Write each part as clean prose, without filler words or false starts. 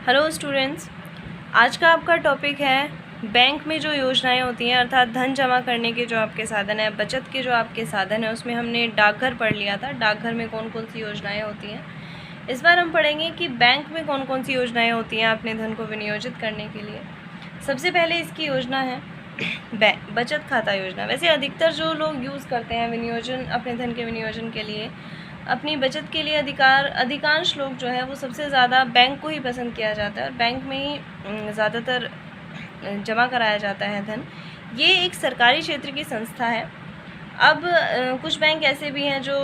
Hello students, आज का आपका टॉपिक है बैंक में जो योजनाएं होती हैं अर्थात धन जमा करने के जो आपके साधन है, बचत के जो आपके साधन है। उसमें हमने डाकघर पढ़ लिया था, डाकघर में कौन कौन सी योजनाएं होती हैं। इस बार हम पढ़ेंगे कि बैंक में कौन कौन सी योजनाएं होती हैं अपने धन को विनियोजित करने के लिए। सबसे पहले इसकी योजना है बैंक बचत खाता योजना। वैसे अधिकतर जो लोग यूज़ करते हैं विनियोजन, अपने धन के विनियोजन के लिए, अपनी बचत के लिए अधिकांश लोग जो है वो सबसे ज़्यादा बैंक को ही पसंद किया जाता है और बैंक में ही ज़्यादातर जमा कराया जाता है धन। ये एक सरकारी क्षेत्र की संस्था है। अब कुछ बैंक ऐसे भी हैं जो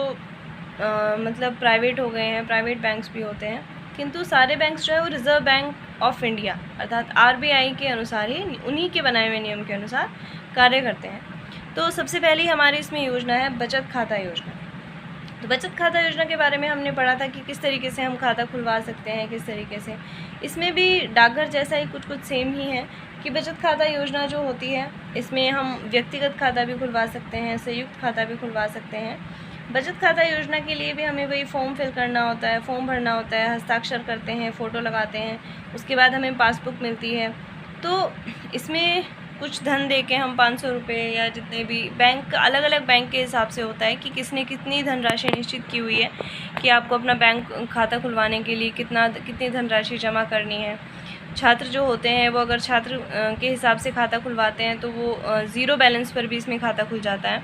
मतलब प्राइवेट हो गए हैं, प्राइवेट बैंक्स भी होते हैं, किंतु सारे बैंक्स जो है वो रिज़र्व बैंक ऑफ इंडिया अर्थात आरबीआई के अनुसार ही, उन्हीं के बनाए हुए नियम के अनुसार कार्य करते हैं। तो सबसे पहली हमारी इसमें योजना है बचत खाता योजना। तो बचत खाता योजना के बारे में हमने पढ़ा था कि किस तरीके से हम खाता खुलवा सकते हैं, किस तरीके से। इसमें भी डाकघर जैसा ही कुछ सेम ही है कि बचत खाता योजना जो होती है इसमें हम व्यक्तिगत खाता भी खुलवा सकते हैं, संयुक्त खाता भी खुलवा सकते हैं। बचत खाता योजना के लिए भी हमें वही फॉर्म फिल करना होता है, फॉर्म भरना होता है, हस्ताक्षर करते हैं, फ़ोटो लगाते हैं, उसके बाद हमें पासबुक मिलती है। तो इसमें कुछ धन दे के हम 500 रुपये या जितने भी, बैंक अलग अलग बैंक के हिसाब से होता है कि किसने कितनी धनराशि निश्चित की हुई है कि आपको अपना बैंक खाता खुलवाने के लिए कितनी धनराशि जमा करनी है। छात्र जो होते हैं वो अगर छात्र के हिसाब से खाता खुलवाते हैं तो वो ज़ीरो बैलेंस पर भी इसमें खाता खुल जाता है।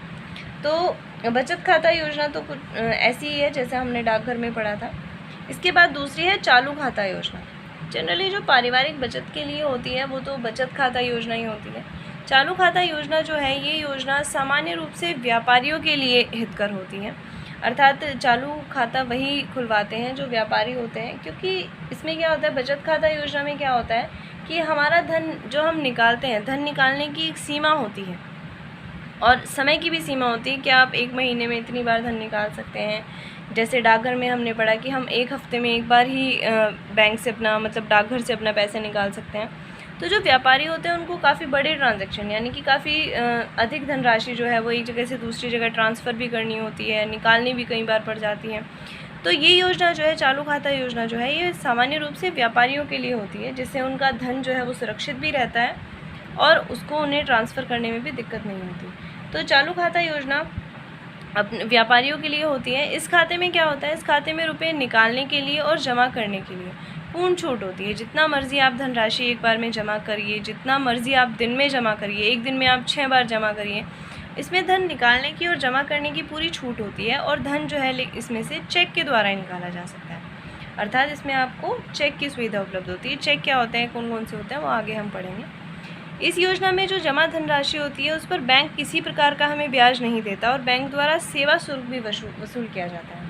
तो बचत खाता योजना तो कुछ ऐसी ही है जैसे हमने डाकघर में पढ़ा था। इसके बाद दूसरी है चालू खाता योजना। जनरली जो पारिवारिक बचत के लिए होती है वो तो बचत खाता योजना ही होती है। चालू खाता योजना जो है ये योजना सामान्य रूप से व्यापारियों के लिए हितकर होती है, अर्थात चालू खाता वही खुलवाते हैं जो व्यापारी होते हैं। क्योंकि इसमें क्या होता है, बचत खाता योजना में क्या होता है कि हमारा धन जो हम निकालते हैं, धन निकालने की एक सीमा होती है और समय की भी सीमा होती है कि आप एक महीने में इतनी बार धन निकाल सकते हैं। जैसे डाकघर में हमने पढ़ा कि हम एक हफ्ते में एक बार ही बैंक से अपना, मतलब डाकघर से अपना पैसे निकाल सकते हैं। तो जो व्यापारी होते हैं उनको काफ़ी बड़े ट्रांजैक्शन यानी कि काफ़ी अधिक धनराशि जो है वो एक जगह से दूसरी जगह ट्रांसफ़र भी करनी होती है, निकालनी भी कई बार पड़ जाती है। तो ये योजना जो है, चालू खाता योजना जो है, ये सामान्य रूप से व्यापारियों के लिए होती है, जिससे उनका धन जो है वो सुरक्षित भी रहता है और उसको उन्हें ट्रांसफ़र करने में भी दिक्कत नहीं होती। तो चालू खाता योजना अपने व्यापारियों के लिए होती है। इस खाते में क्या होता है, इस खाते में रुपए निकालने के लिए और जमा करने के लिए पूर्ण छूट होती है। जितना मर्ज़ी आप धनराशि एक बार में जमा करिए, जितना मर्ज़ी आप दिन में जमा करिए, एक दिन में आप 6 बार जमा करिए। इसमें धन निकालने की और जमा करने की पूरी छूट होती है और धन जो है इसमें से चेक के द्वारा ही निकाला जा सकता है, अर्थात इसमें आपको चेक की सुविधा उपलब्ध होती है। चेक क्या होते हैं, कौन कौन से होते हैं, वो आगे हम पढ़ेंगे। इस योजना में जो जमा धनराशि होती है उस पर बैंक किसी प्रकार का हमें ब्याज नहीं देता और बैंक द्वारा सेवा शुल्क भी वसूल किया जाता है।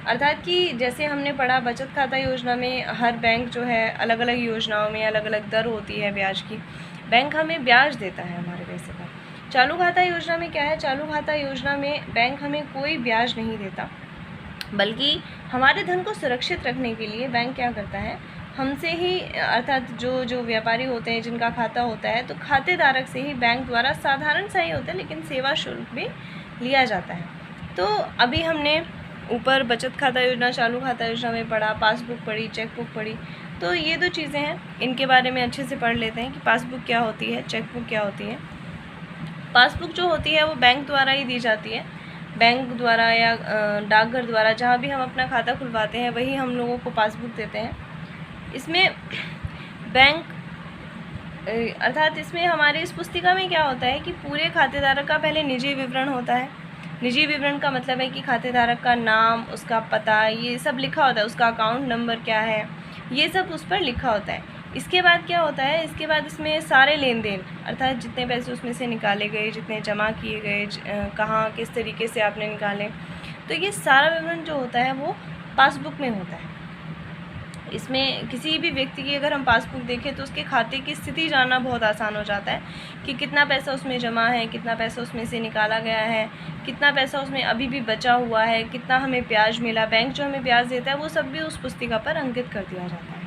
अर्थात कि जैसे हमने पढ़ा बचत खाता योजना में हर बैंक जो है अलग अलग योजनाओं में अलग अलग दर होती है ब्याज की, बैंक हमें ब्याज देता है हमारे पैसे का। चालू खाता योजना में क्या है, चालू खाता योजना में बैंक हमें कोई ब्याज नहीं देता, बल्कि हमारे धन को सुरक्षित रखने के लिए बैंक क्या करता है, हमसे ही, अर्थात जो व्यापारी होते हैं जिनका खाता होता है, तो खातेधारक से ही बैंक द्वारा साधारण सा ही होता है लेकिन सेवा शुल्क भी लिया जाता है। तो अभी हमने ऊपर बचत खाता योजना, चालू खाता योजना में पढ़ा, पासबुक पढ़ी, चेकबुक पढ़ी। तो ये दो चीज़ें हैं, इनके बारे में अच्छे से पढ़ लेते हैं कि पासबुक क्या होती है, चेकबुक क्या होती है। पासबुक जो होती है वो बैंक द्वारा ही दी जाती है, बैंक द्वारा या डाकघर द्वारा, जहाँ भी हम अपना खाता खुलवाते हैं वही हम लोगों को पासबुक देते हैं। इसमें बैंक, अर्थात इसमें हमारे इस पुस्तिका में क्या होता है कि पूरे खातेदारक का पहले निजी विवरण होता है। निजी विवरण का मतलब है कि खातेदारक का नाम, उसका पता, ये सब लिखा होता है, उसका अकाउंट नंबर क्या है, ये सब उस पर लिखा होता है। इसके बाद क्या होता है, इसके बाद इसमें सारे लेन देन, अर्थात जितने पैसे उसमें से निकाले गए, जितने जमा किए गए, कहाँ किस तरीके से आपने निकाले, तो ये सारा विवरण जो होता है वो पासबुक में होता है। इसमें किसी भी व्यक्ति की अगर हम पासबुक देखें तो उसके खाते की स्थिति जानना बहुत आसान हो जाता है कि कितना पैसा उसमें जमा है, कितना पैसा उसमें से निकाला गया है, कितना पैसा उसमें अभी भी बचा हुआ है, कितना हमें ब्याज मिला, बैंक जो हमें ब्याज देता है, वो सब भी उस पुस्तिका पर अंकित कर दिया जाता है।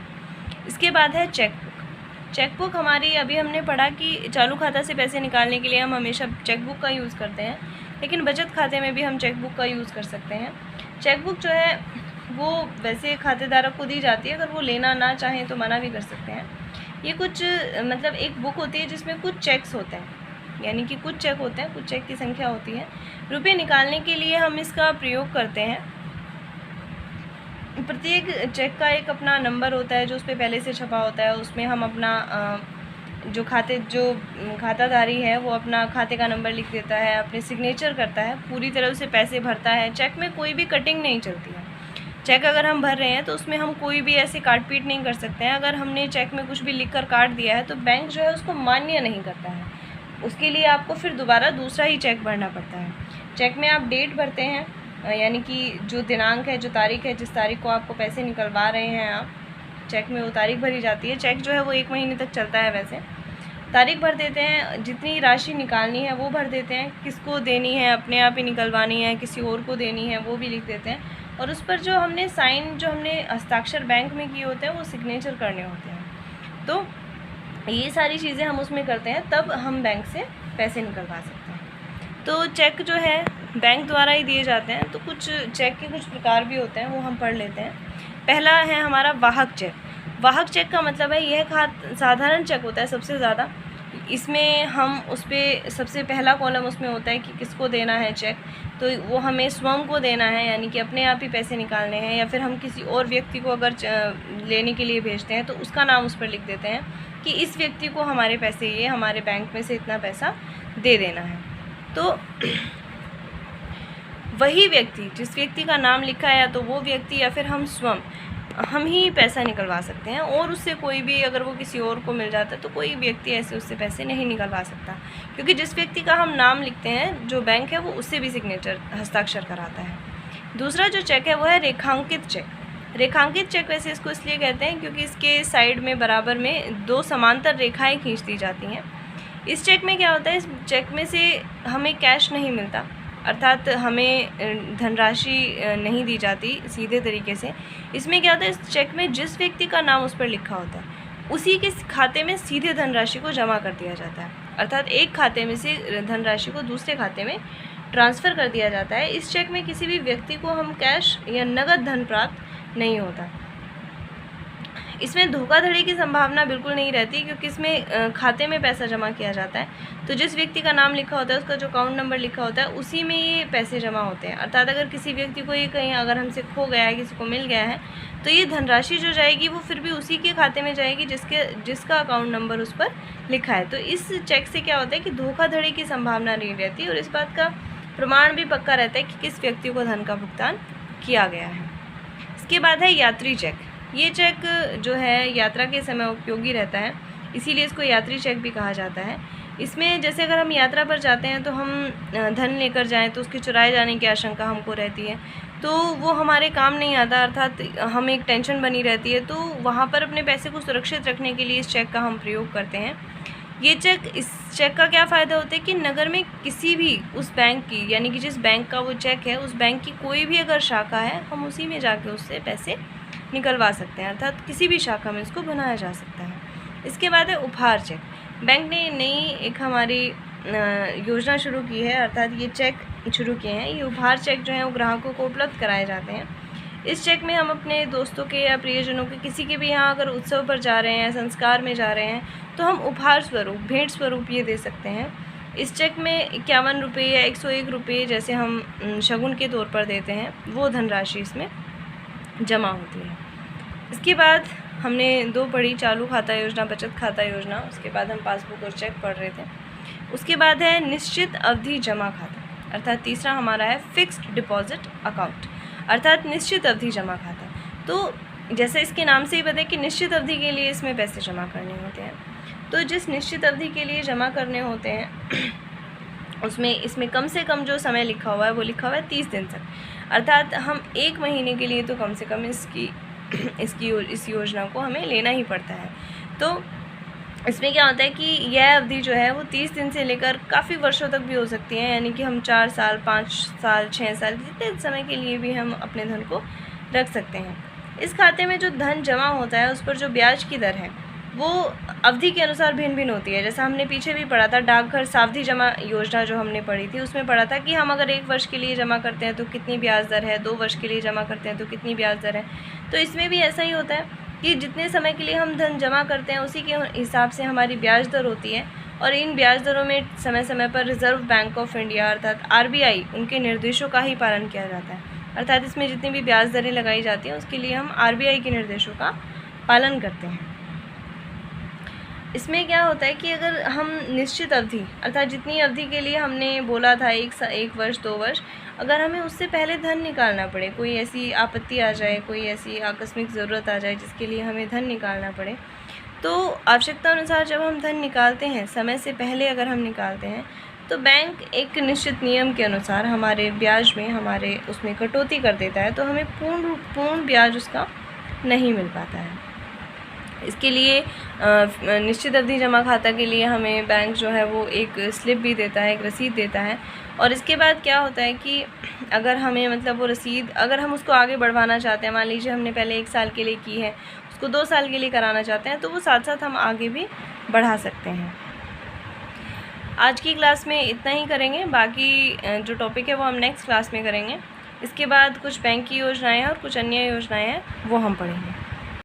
इसके बाद है चेकबुक। चेकबुक हमारी, अभी हमने पढ़ा कि चालू खाता से पैसे निकालने के लिए हम हमेशा चेकबुक का यूज़ करते हैं, लेकिन बचत खाते में भी हम चेकबुक का यूज़ कर सकते हैं। चेकबुक जो है वो वैसे खातेदारक को दी जाती है, अगर वो लेना ना चाहें तो मना भी कर सकते हैं। ये कुछ मतलब एक बुक होती है जिसमें कुछ चेक्स होते हैं, यानी कि कुछ चेक होते हैं, कुछ चेक की संख्या होती है। रुपये निकालने के लिए हम इसका प्रयोग करते हैं। प्रत्येक चेक का एक अपना नंबर होता है जो उस पर पहले से छपा होता है। उसमें हम अपना जो खाताधारी है वो अपना खाते का नंबर लिख देता है, अपने सिग्नेचर करता है, पूरी तरह से पैसे भरता है। चेक में कोई भी कटिंग नहीं चलती है। चेक अगर हम भर रहे हैं तो उसमें हम कोई भी ऐसे काट पीट नहीं कर सकते हैं। अगर हमने चेक में कुछ भी लिख कर काट दिया है तो बैंक जो है उसको मान्य नहीं करता है। उसके लिए आपको फिर दोबारा दूसरा ही चेक भरना पड़ता है। चेक में आप डेट भरते हैं, यानी कि जो दिनांक है, जो तारीख है, जिस तारीख को आपको पैसे निकलवा रहे हैं आप, चेक में वो तारीख भरी जाती है। चेक जो है वो 1 महीने तक चलता है। वैसे तारीख भर देते हैं, जितनी राशि निकालनी है वो भर देते हैं, किसको देनी है, अपने आप ही निकलवानी है, किसी और को देनी है, वो भी लिख देते हैं। और उस पर जो हमने हस्ताक्षर बैंक में किए होते हैं वो सिग्नेचर करने होते हैं। तो ये सारी चीज़ें हम उसमें करते हैं, तब हम बैंक से पैसे निकलवा सकते हैं। तो चेक जो है बैंक द्वारा ही दिए जाते हैं। तो कुछ चेक के कुछ प्रकार भी होते हैं, वो हम पढ़ लेते हैं। पहला है हमारा वाहक चेक। वाहक चेक का मतलब है यह साधारण चेक होता है सबसे ज़्यादा। इसमें हम उस पर सबसे पहला कॉलम उसमें होता है कि किसको देना है चेक, तो वो हमें स्वयं को देना है, यानी कि अपने आप ही पैसे निकालने हैं, या फिर हम किसी और व्यक्ति को अगर लेने के लिए भेजते हैं तो उसका नाम उस पर लिख देते हैं कि इस व्यक्ति को हमारे पैसे, ये हमारे बैंक में से इतना पैसा दे देना है। तो वही व्यक्ति, जिस व्यक्ति का नाम लिखा है, या तो वो व्यक्ति या फिर हम स्वयं, हम ही पैसा निकलवा सकते हैं। और उससे कोई भी, अगर वो किसी और को मिल जाता है तो कोई व्यक्ति ऐसे उससे पैसे नहीं निकलवा सकता, क्योंकि जिस व्यक्ति का हम नाम लिखते हैं, जो बैंक है, वो उससे भी सिग्नेचर, हस्ताक्षर कराता है। दूसरा जो चेक है वो है रेखांकित चेक। रेखांकित चेक वैसे इसको इसलिए कहते हैं क्योंकि इसके साइड में बराबर में 2 समांतर रेखाएं खींच दी जाती हैं। इस चेक में क्या होता है, इस चेक में से हमें कैश नहीं मिलता, अर्थात हमें धनराशि नहीं दी जाती सीधे तरीके से। इसमें क्या होता है, इस चेक में जिस व्यक्ति का नाम उस पर लिखा होता है उसी के खाते में सीधे धनराशि को जमा कर दिया जाता है, अर्थात एक खाते में से धनराशि को दूसरे खाते में ट्रांसफ़र कर दिया जाता है। इस चेक में किसी भी व्यक्ति को हम कैश या नगद धन प्राप्त नहीं होता। इसमें धोखाधड़ी की संभावना बिल्कुल नहीं रहती, क्योंकि इसमें खाते में पैसा जमा किया जाता है। तो जिस व्यक्ति का नाम लिखा होता है, उसका जो अकाउंट नंबर लिखा होता है, उसी में ये पैसे जमा होते हैं। अर्थात अगर किसी व्यक्ति को ये कहीं अगर हमसे खो गया है, किसी को मिल गया है, तो ये धनराशि जो जाएगी वो फिर भी उसी के खाते में जाएगी जिसका अकाउंट नंबर उस पर लिखा है। तो इस चेक से क्या होता है कि धोखाधड़ी की संभावना नहीं रहती, और इस बात का प्रमाण भी पक्का रहता है कि किस व्यक्ति को धन का भुगतान किया गया है। इसके बाद है यात्री चेक। ये चेक जो है यात्रा के समय उपयोगी रहता है, इसीलिए इसको यात्री चेक भी कहा जाता है। इसमें जैसे अगर हम यात्रा पर जाते हैं तो हम धन लेकर जाएं तो उसके चुराए जाने की आशंका हमको रहती है, तो वो हमारे काम नहीं आता, अर्थात हमें एक टेंशन बनी रहती है। तो वहाँ पर अपने पैसे को सुरक्षित रखने के लिए इस चेक का हम प्रयोग करते हैं। इस चेक का क्या फ़ायदा होता है कि नगर में किसी भी उस बैंक की, यानी कि जिस बैंक का वो चेक है, उस बैंक की कोई भी अगर शाखा है, हम उसी में जाके उससे पैसे निकलवा सकते हैं, अर्थात किसी भी शाखा में इसको बनाया जा सकता है। इसके बाद है उपहार चेक। बैंक ने नई एक हमारी योजना शुरू की है, अर्थात ये चेक शुरू किए हैं। ये उपहार चेक जो हैं वो ग्राहकों को उपलब्ध कराए जाते हैं। इस चेक में हम अपने दोस्तों के या प्रियजनों के किसी के भी यहाँ अगर उत्सव पर जा रहे हैं, संस्कार में जा रहे हैं, तो हम उपहार स्वरूप, भेंट स्वरूप ये दे सकते हैं। इस चेक में 51 रुपये या 101 रुपये जैसे हम शगुन के तौर पर देते हैं, वो धनराशि इसमें जमा होती है। इसके बाद हमने 2 पढ़ी, चालू खाता योजना, बचत खाता योजना। उसके बाद हम पासबुक और चेक पढ़ रहे थे। उसके बाद है निश्चित अवधि जमा खाता, अर्थात तीसरा हमारा है फिक्स्ड डिपॉजिट अकाउंट, अर्थात निश्चित अवधि जमा खाता। तो जैसे इसके नाम से ही पता है कि निश्चित अवधि के लिए इसमें पैसे जमा करने होते हैं। तो जिस निश्चित अवधि के लिए जमा करने होते हैं इसमें कम से कम जो समय लिखा हुआ है वो लिखा हुआ है 30 दिन तक, अर्थात हम 1 महीने के लिए तो कम से कम इस योजना को हमें लेना ही पड़ता है। तो इसमें क्या होता है कि यह अवधि जो है वो 30 दिन से लेकर काफ़ी वर्षों तक भी हो सकती है, यानी कि हम 4 साल, 5 साल, 6 साल, जितने समय के लिए भी हम अपने धन को रख सकते हैं। इस खाते में जो धन जमा होता है उस पर जो ब्याज की दर है वो अवधि के अनुसार भिन्न भिन्न होती है। जैसा हमने पीछे भी पढ़ा था, डाकघर सावधि जमा योजना जो हमने पढ़ी थी, उसमें पढ़ा था कि हम अगर 1 वर्ष के लिए जमा करते हैं तो कितनी ब्याज दर है, 2 वर्ष के लिए जमा करते हैं तो कितनी ब्याज दर है। तो इसमें भी ऐसा ही होता है कि जितने समय के लिए हम धन जमा करते हैं उसी के हिसाब से हमारी ब्याज दर होती है, और इन ब्याज दरों में समय समय पर रिज़र्व बैंक ऑफ इंडिया अर्थात RBI उनके निर्देशों का ही पालन किया जाता है। अर्थात इसमें जितनी भी ब्याज दरें लगाई जाती हैं उसके लिए हम RBI के निर्देशों का पालन करते हैं। इसमें क्या होता है कि अगर हम निश्चित अवधि अर्थात जितनी अवधि के लिए हमने बोला था 1 वर्ष 2 वर्ष, अगर हमें उससे पहले धन निकालना पड़े, कोई ऐसी आपत्ति आ जाए, कोई ऐसी आकस्मिक ज़रूरत आ जाए जिसके लिए हमें धन निकालना पड़े, तो आवश्यकता अनुसार जब हम धन निकालते हैं, समय से पहले अगर हम निकालते हैं, तो बैंक एक निश्चित नियम के अनुसार हमारे ब्याज में हमारे उसमें कटौती कर देता है, तो हमें पूर्ण ब्याज उसका नहीं मिल पाता है। इसके लिए निश्चित अवधि जमा खाता के लिए हमें बैंक जो है वो एक स्लिप भी देता है, एक रसीद देता है। और इसके बाद क्या होता है कि अगर हमें मतलब वो रसीद, अगर हम उसको आगे बढ़वाना चाहते हैं, मान लीजिए हमने पहले 1 साल के लिए की है, उसको 2 साल के लिए कराना चाहते हैं, तो वो साथ साथ हम आगे भी बढ़ा सकते हैं। आज की क्लास में इतना ही करेंगे, बाकी जो टॉपिक है वो हम नेक्स्ट क्लास में करेंगे। इसके बाद कुछ बैंक की योजनाएं हैं और कुछ अन्य योजनाएं हैं, वो हम पढ़ेंगे।